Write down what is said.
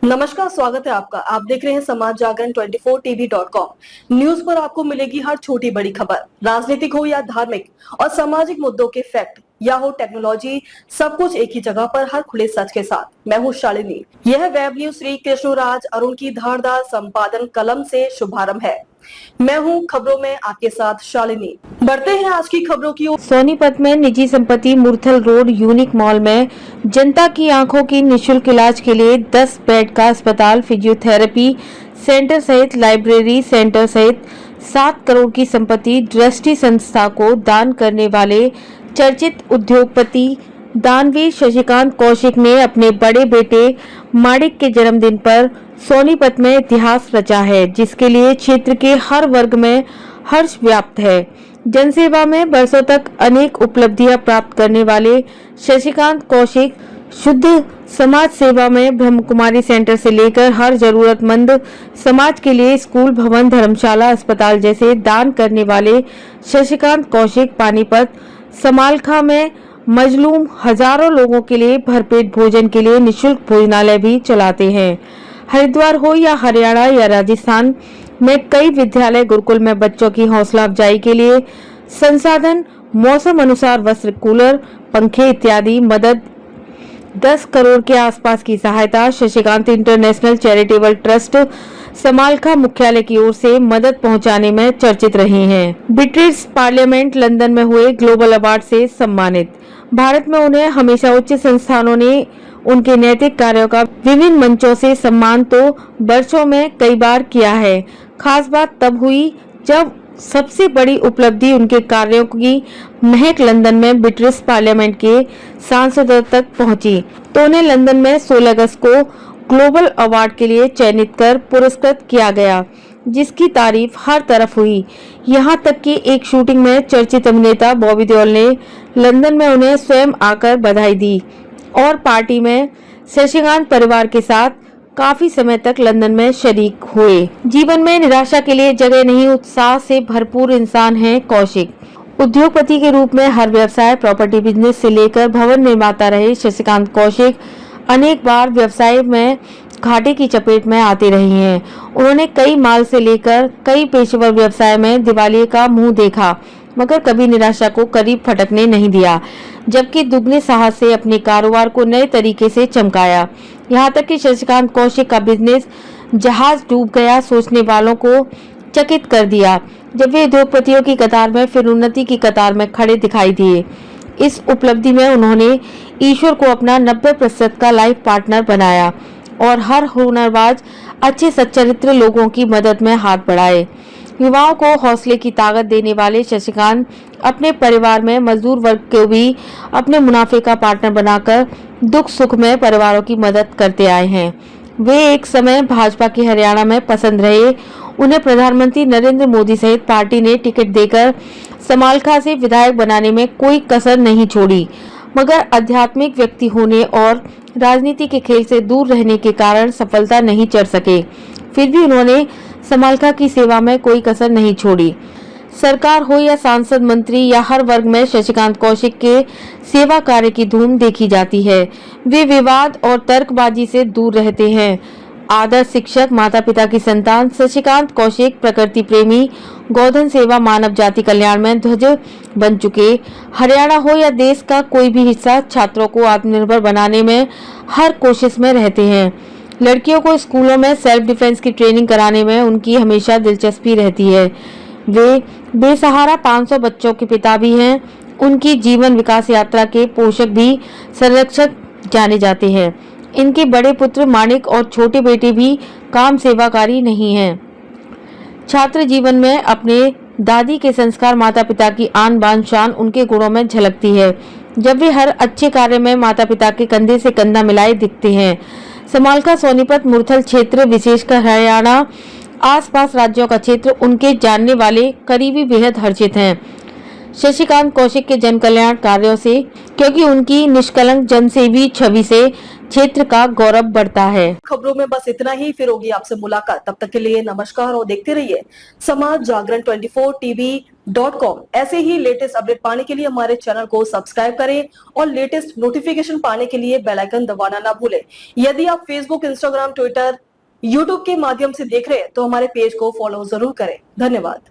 नमस्कार, स्वागत है आपका। आप देख रहे हैं समाज जागरण 24tv.com। न्यूज पर आपको मिलेगी हर छोटी बड़ी खबर, राजनीतिक हो या धार्मिक और सामाजिक मुद्दों के फैक्ट या हो टेक्नोलॉजी, सब कुछ एक ही जगह पर हर खुले सच के साथ। मैं हूँ शालिनी। यह वेब न्यूज श्री कृष्णराज अरुण की धारदार संपादन कलम से शुभारंभ है। मैं हूँ खबरों में आपके साथ शालिनी। बढ़ते हैं आज की खबरों की ओर। सोनीपत में निजी संपत्ति मुरथल रोड यूनिक मॉल में जनता की आंखों की निशुल्क इलाज के लिए 10 बेड का अस्पताल, फिजियोथेरेपी सेंटर सहित लाइब्रेरी सेंटर सहित 7 करोड़ की संपत्ति दृष्टि संस्था को दान करने वाले चर्चित उद्योगपति दानवीर शशिकांत कौशिक ने अपने बड़े बेटे माणिक के जन्मदिन पर सोनीपत में इतिहास रचा है, जिसके लिए क्षेत्र के हर वर्ग में हर्ष व्याप्त है। जनसेवा में वर्षों तक अनेक उपलब्धियां प्राप्त करने वाले शशिकांत कौशिक शुद्ध समाज सेवा में ब्रह्मकुमारी सेंटर से लेकर हर जरूरतमंद समाज के लिए स्कूल, भवन, धर्मशाला, अस्पताल जैसे दान करने वाले शशिकांत कौशिक पानीपत समालखा में मजलूम हजारों लोगों के लिए भरपेट भोजन के लिए निशुल्क भोजनालय भी चलाते हैं। हरिद्वार हो या हरियाणा या राजस्थान में कई विद्यालय गुरुकुल में बच्चों की हौसला अफजाई के लिए संसाधन, मौसम अनुसार वस्त्र, कूलर, पंखे इत्यादि मदद 10 करोड़ के आसपास की सहायता Shashikant international charitable trust Samalkha मुख्यालय की ओर से मदद पहुंचाने में चर्चित रहे हैं। ब्रिटिश पार्लियामेंट लंदन में हुए ग्लोबल अवार्ड से सम्मानित। भारत में उन्हें हमेशा उच्च संस्थानों ने उनके नैतिक कार्यों का विभिन्न मंचों से सम्मान तो वर्षों में कई बार किया है। खास बात तब हुई जब सबसे बड़ी उपलब्धि उनके कार्यों की महक लंदन में ब्रिटिश पार्लियामेंट के सांसदों तक पहुंची, तो उन्हें लंदन में 16 अगस्त को ग्लोबल अवार्ड के लिए चयनित कर पुरस्कृत किया गया, जिसकी तारीफ हर तरफ हुई। यहाँ तक कि एक शूटिंग में चर्चित अभिनेता बॉबी देओल ने लंदन में उन्हें स्वयं आकर बधाई दी और पार्टी में शशिकांत परिवार के साथ काफी समय तक लंदन में शरीक हुए। जीवन में निराशा के लिए जगह नहीं, उत्साह से भरपूर इंसान है कौशिक। उद्योगपति के रूप में हर व्यवसाय, प्रॉपर्टी बिजनेस से लेकर भवन निर्माता रहे शशिकांत कौशिक अनेक बार व्यवसाय में घाटे की चपेट में आते रहे हैं। उन्होंने कई माल से लेकर कई पेशेवर व्यवसाय में दिवालिये का मुंह देखा, मगर कभी निराशा को करीब फटकने नहीं दिया, जबकि दुगने साहस से अपने कारोबार को नए तरीके से चमकाया। यहाँ तक कि शशिकांत कौशिक का बिजनेस जहाज डूब गया सोचने वालों को चकित कर दिया, जब वे उद्योगपतियों की कतार में फिर उन्नति की कतार में खड़े दिखाई दिए। इस उपलब्धि में उन्होंने ईश्वर को अपना 90% का लाइफ पार्टनर बनाया और हर हुनरबाज अच्छे सच्चरित्र लोगों की मदद में हाथ बढ़ाए। युवाओं को हौसले की ताकत देने वाले शशिकांत अपने परिवार में मजदूर वर्ग को भी अपने मुनाफे का पार्टनर बनाकर दुख सुख में परिवारों की मदद करते आए हैं। वे एक समय भाजपा के हरियाणा में पसंद रहे। उन्हें प्रधानमंत्री नरेंद्र मोदी सहित पार्टी ने टिकट देकर समालखा से विधायक बनाने में कोई कसर नहीं छोड़ी, मगर आध्यात्मिक व्यक्ति होने और राजनीति के खेल से दूर रहने के कारण सफलता नहीं चढ़ सके। फिर भी उन्होंने समालखा की सेवा में कोई कसर नहीं छोड़ी। सरकार हो या सांसद, मंत्री या हर वर्ग में शशिकांत कौशिक के सेवा कार्य की धूम देखी जाती है। वे विवाद और तर्कबाजी से दूर रहते हैं। आदर्श शिक्षक, माता पिता की संतान शशिकांत कौशिक प्रकृति प्रेमी, गोधन सेवा, मानव जाति कल्याण में ध्वज बन चुके। हरियाणा हो या देश का कोई भी हिस्सा छात्रों को आत्मनिर्भर बनाने में हर कोशिश में रहते हैं। लड़कियों को स्कूलों में सेल्फ डिफेंस की ट्रेनिंग कराने में उनकी हमेशा दिलचस्पी रहती है। वे बेसहारा 500 बच्चों के पिता भी हैं। उनकी जीवन विकास यात्रा के पोषक भी संरक्षक जाने जाते हैं। इनके बड़े पुत्र माणिक और छोटे बेटे भी काम सेवाकारी नहीं हैं। छात्र जीवन में अपने दादी के संस्कार, माता पिता की आन बान शान उनके गुणों में झलकती है, जब वे हर अच्छे कार्य में माता पिता के कंधे से कंधा मिलाए दिखते हैं। समालखा, सोनीपत, मुरथल क्षेत्र, विशेषकर हरियाणा आसपास राज्यों का क्षेत्र उनके जानने वाले करीबी बेहद हर्षित हैं। शशिकांत कौशिक के जन कल्याण कार्यों से, क्योंकि उनकी निष्कलंक जनसेवी छवि से क्षेत्र का गौरव बढ़ता है। खबरों में बस इतना ही, फिर होगी आपसे मुलाकात। तब तक के लिए नमस्कार और देखते रहिए समाज जागरण 24tv.com। ऐसे ही लेटेस्ट अपडेट पाने के लिए हमारे चैनल को सब्सक्राइब करें और लेटेस्ट नोटिफिकेशन पाने के लिए बेल आइकन दबाना ना भूलें। यदि आप फेसबुक, इंस्टाग्राम, ट्विटर, यूट्यूब के माध्यम से देख रहे हैं तो हमारे पेज को फॉलो जरूर करें। धन्यवाद।